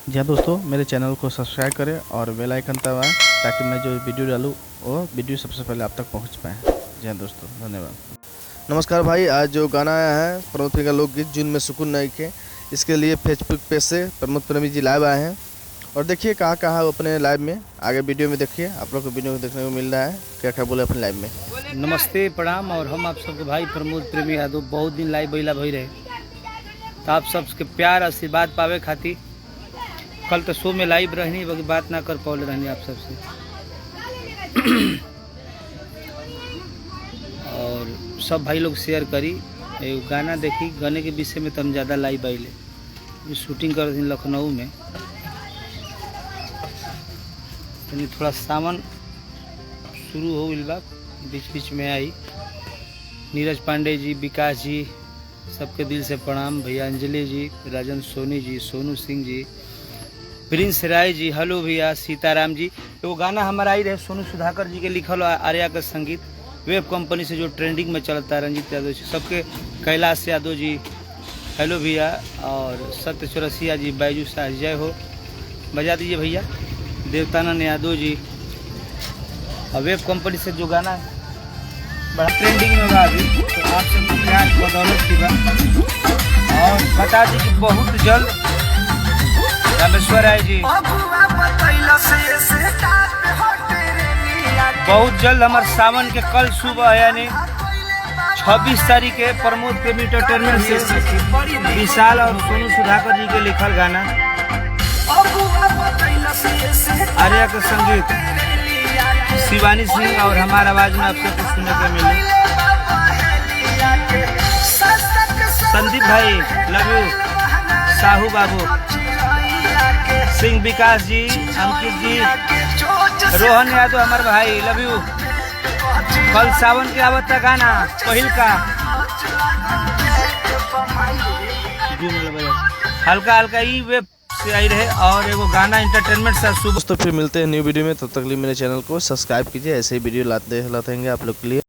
जी हाँ दोस्तों, मेरे चैनल को सब्सक्राइब करें और बेल आइकन दबाएं ताकि मैं जो वीडियो डालूँ वो वीडियो सबसे पहले आप तक पहुंच पाए। जी हाँ दोस्तों, धन्यवाद। नमस्कार भाई, आज जो गाना आया है प्रमोद प्रेमी का लोकगीत जून में सुकून नहीं के, इसके लिए फेसबुक पेज से प्रमोद प्रेमी जी लाइव आए हैं। और देखिए कहाँ कहाँ अपने लाइव में, आगे वीडियो में देखिए, आप लोग को वीडियो में देखने को मिल रहा है क्या क्या बोले अपने लाइव में। नमस्ते, प्रणाम। और हम आप सबके भाई प्रमोद प्रेमी यादव बहुत दिन लाइव बैला भई रहे, तो आप सबके प्यार आशीर्वाद पावे खातिर कल तो शो में लाइव रहनी, बाकी बात ना कर पाओले रहनी आप सबसे। और सब भाई लोग शेयर करी, एगो गाना देखी, गाने के विषय में तो हम ज़्यादा लाइव आइले। शूटिंग कर रही लखनऊ में, यानी थोड़ा सावन शुरू हो गई बा, बीच बीच में आई। नीरज पांडे जी, विकास जी, सबके दिल से प्रणाम। भैया अंजलि जी, राजन सोनी जी, सोनू सिंह जी, प्रिंस राय जी, हेलो भैया, सीताराम जी। तो गाना हमारा आई रहे सोनू सुधाकर जी के लिखल, आर्या का संगीत, वेब कंपनी से जो ट्रेंडिंग में चलता है, रंजीत यादव जी, सबके, कैलाश यादव जी, हेलो भैया, और सत्य चौरसिया जी, बैजू शाह, जय हो, बजा दीजिए भैया। देवतानंद यादव जी, और वेब कंपनी से जो गाना बड़ा ट्रेंडिंग में बा अभी, तो आप सबको प्यार बदौलत की बा। और बता दी कि बहुत जल्द रामेश्वर राय जी, बहुत जल्द हमारे सावन के कल सुबह यानी 26 तारीख के प्रमोद प्रेमी एंटरटेनमेंट से विशाल और सोनू सुधाकर जी के लिखल गाना, आर्या का संगीत, शिवानी सिंह और हमारा आवाज में आप सबको सुनने को मिले। संदीप भाई लव यू, साहू बाबू सिंह, विकास जी, अंकित जी, रोहन यादव हमारे भाई, लव यू। कल सावन के आवत गाना पहिल का हल्का हल्का ई वेब से आई रहे, और एगो गाना एंटरटेनमेंट से सुबह। दोस्तों फिर मिलते हैं न्यू वीडियो में, तब तक लिए मेरे चैनल को सब्सक्राइब कीजिए, ऐसे ही वीडियो लाते रहेंगे आप लोग के लिए।